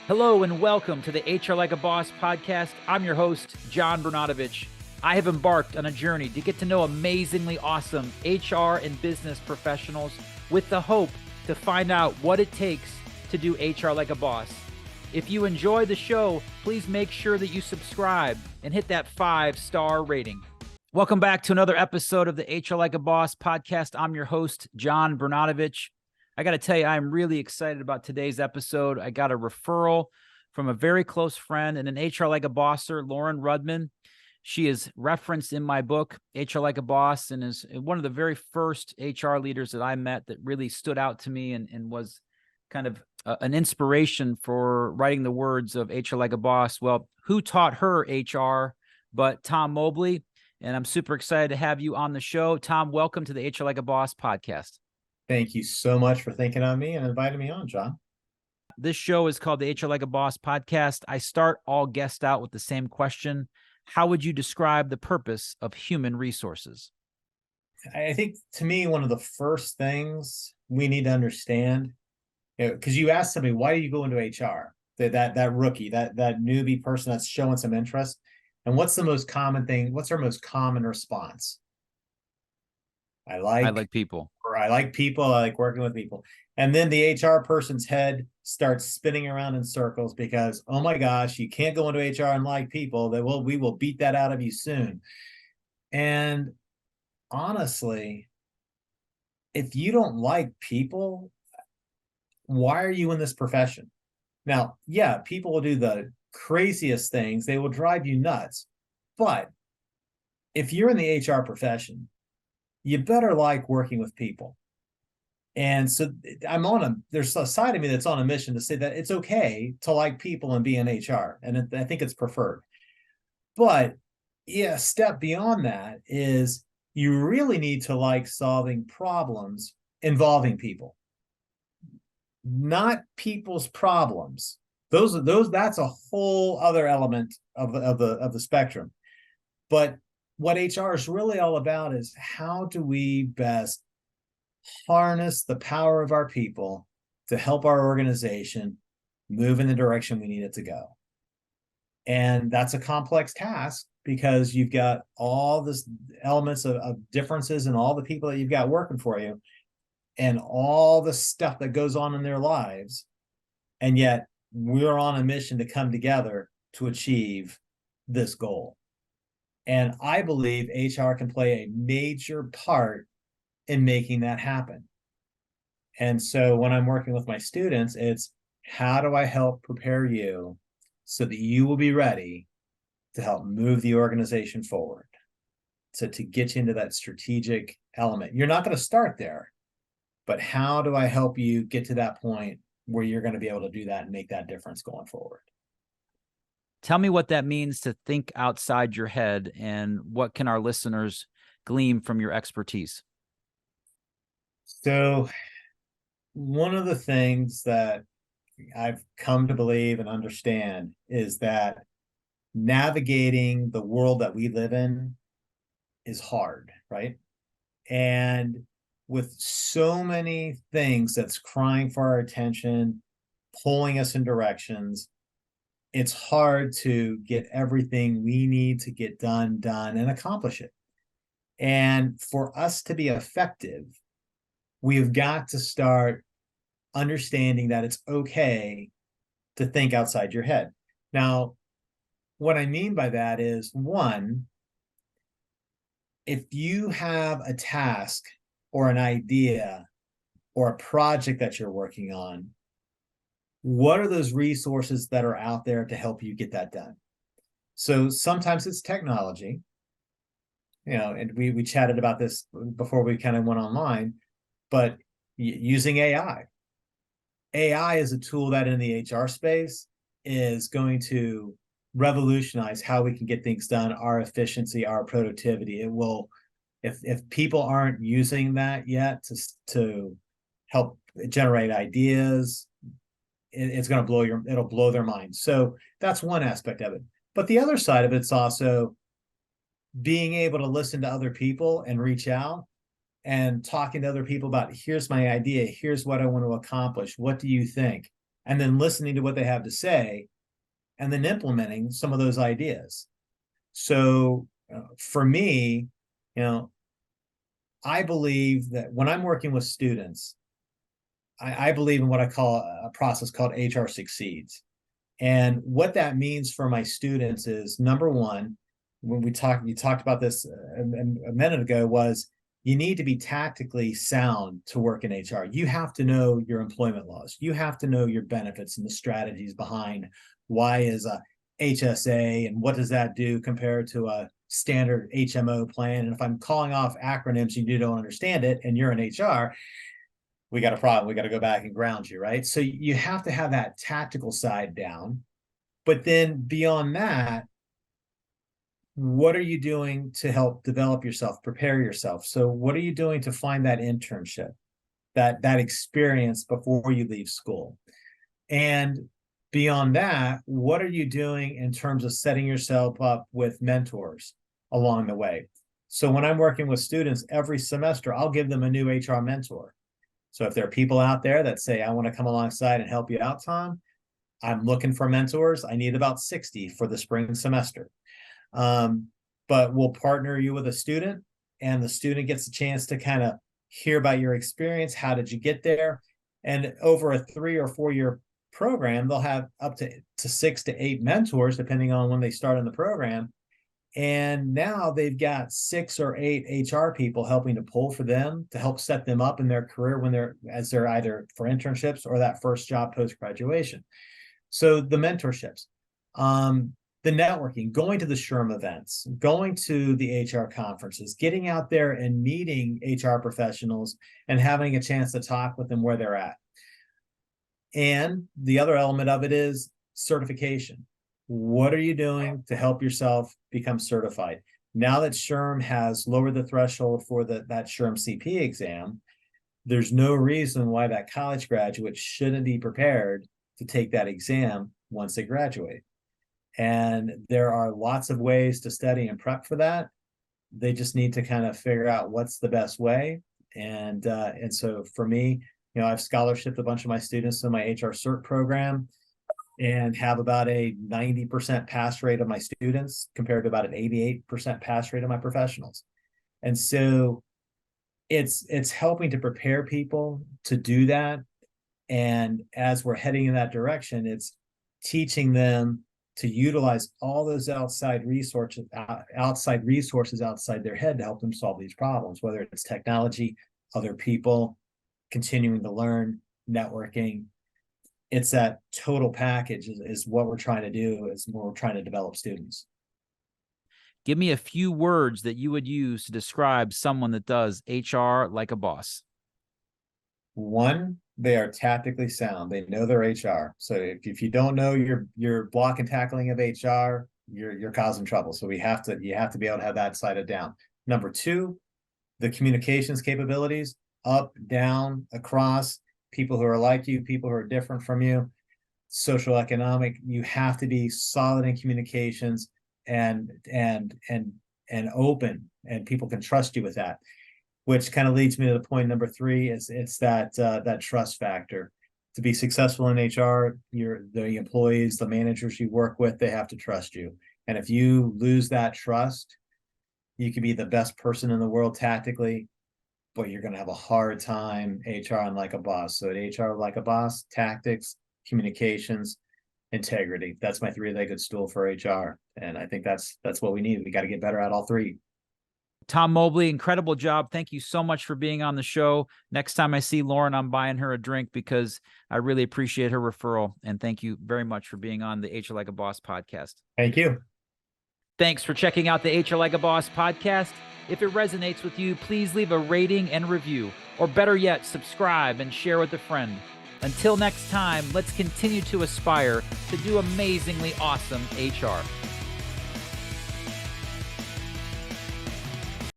Hello and welcome to the HR Like a Boss podcast. I'm your host, John Bernatovich. I have embarked on a journey to get to know amazingly awesome HR and business professionals with the hope to find out what it takes to do HR like a boss. If you enjoy the show, please make sure that you subscribe and hit that 5-star rating. Welcome back to another episode of the HR Like a Boss podcast. I'm your host, John Bernatovich. I got to tell you, I'm really excited about today's episode. I got a referral from a very close friend and an HR Like a Bosser, Lauren Rudman. She is referenced in my book, HR Like a Boss, and is one of the very first HR leaders that I met that really stood out to me and was kind of an inspiration for writing the words of HR Like a Boss. Well, who taught her HR but Tom Mobley? And I'm super excited to have you on the show. Tom, welcome to the HR Like a Boss podcast. Thank you so much for thinking on me and inviting me on, John. This show is called the HR Like a Boss podcast. I start all guests out with the same question. How would you describe the purpose of human resources? I think, to me, one of the first things we need to understand, because you ask somebody, why do you go into HR? That rookie, that newbie person that's showing some interest. And what's the most common thing? What's our most common response? I like people. Or I like people. I like working with people. And then the HR person's head starts spinning around in circles because, oh my gosh, you can't go into HR and like people. We will beat that out of you soon. And honestly, if you don't like people, why are you in this profession? Now, yeah, people will do the craziest things. They will drive you nuts. But if you're in the HR profession, you better like working with people. And so there's a side of me that's on a mission to say that it's okay to like people and be in HR. And I think it's preferred. But yeah, a step beyond that is you really need to like solving problems involving people, not people's problems. That's a whole other element of the spectrum. But what HR is really all about is how do we best harness the power of our people to help our organization move in the direction we need it to go. And that's a complex task because you've got all this elements of differences in all the people that you've got working for you and all the stuff that goes on in their lives. And yet we're on a mission to come together to achieve this goal. And I believe HR can play a major part in making that happen. And so when I'm working with my students, it's how do I help prepare you so that you will be ready to help move the organization forward? So to get you into that strategic element, you're not going to start there, but how do I help you get to that point where you're going to be able to do that and make that difference going forward? Tell me what that means to think outside your head, and what can our listeners glean from your expertise? So one of the things that I've come to believe and understand is that navigating the world that we live in is hard, right? And with so many things that's crying for our attention, pulling us in directions, it's hard to get everything we need to get done and accomplish it. And for us to be effective, we've got to start understanding that it's okay to think outside your head. Now, what I mean by that is, one, if you have a task or an idea or a project that you're working on, what are those resources that are out there to help you get that done? So sometimes it's technology, and we chatted about this before we kind of went online, but using AI. AI is a tool that in the HR space is going to revolutionize how we can get things done, our efficiency, our productivity. It will, if people aren't using that yet to help generate ideas, it's going to it'll blow their mind. So that's one aspect of it. But the other side of it's also being able to listen to other people and reach out and talking to other people about, here's my idea, here's what I want to accomplish, what do you think? and then listening to what they have to say, and then implementing some of those ideas. So for me, I believe that when I'm working with students, I believe in what I call a process called HR Succeeds. And what that means for my students is, number one, when you talked about this a minute ago, was you need to be tactically sound to work in HR. You have to know your employment laws. You have to know your benefits and the strategies behind why is a HSA and what does that do compared to a standard HMO plan. And if I'm calling off acronyms and you don't understand it and you're in HR, we got a problem. We got to go back and ground you, right? So you have to have that tactical side down. But then beyond that, what are you doing to help develop yourself, prepare yourself? So what are you doing to find that internship, that experience before you leave school? And beyond that, what are you doing in terms of setting yourself up with mentors along the way? So when I'm working with students every semester, I'll give them a new HR mentor. So if there are people out there that say, I want to come alongside and help you out, Tom, I'm looking for mentors. I need about 60 for the spring semester. But we'll partner you with a student, and the student gets a chance to kind of hear about your experience. How did you get there? And over a 3 or 4 year program, they'll have up to 6 to 8 mentors, depending on when they start in the program. And now they've got 6 or 8 HR people helping to pull for them to help set them up in their career when they're either for internships or that first job post-graduation. So the mentorships, the networking, going to the SHRM events, going to the HR conferences, getting out there and meeting HR professionals and having a chance to talk with them where they're at. And the other element of it is certification. What are you doing to help yourself become certified? Now that SHRM has lowered the threshold for that SHRM-SCP exam, there's no reason why that college graduate shouldn't be prepared to take that exam once they graduate. And there are lots of ways to study and prep for that. They just need to kind of figure out what's the best way. And so for me, I've scholarshiped a bunch of my students in my HR CERT program and have about a 90% pass rate of my students compared to about an 88% pass rate of my professionals. And so it's helping to prepare people to do that. And as we're heading in that direction, it's teaching them to utilize all those outside resources outside their head to help them solve these problems, whether it's technology, other people, continuing to learn, networking. It's that total package is what we're trying to do, is what we're trying to develop students. Give me a few words that you would use to describe someone that does HR like a boss. 1, they are tactically sound. They know their HR. So if you don't know your block and tackling of HR, you're causing trouble. So you have to be able to have that sided down. Number 2, the communications capabilities, up, down, across, people who are like you, people who are different from you, social, economic. You have to be solid in communications and open, and people can trust you with that. Which kind of leads me to the point number 3 is it's that trust factor. To be successful in HR, the employees, the managers you work with, they have to trust you. And if you lose that trust, you can be the best person in the world tactically, but you're going to have a hard time HR like a boss. So at HR like a boss, tactics, communications, integrity. That's my 3-legged stool for HR. And I think that's what we need. We got to get better at all 3. Tom Mobley, incredible job. Thank you so much for being on the show. Next time I see Lauren, I'm buying her a drink because I really appreciate her referral. And thank you very much for being on the HR Like a Boss podcast. Thank you. Thanks for checking out the HR Like a Boss podcast. If it resonates with you, please leave a rating and review, or better yet, subscribe and share with a friend. Until next time, let's continue to aspire to do amazingly awesome HR.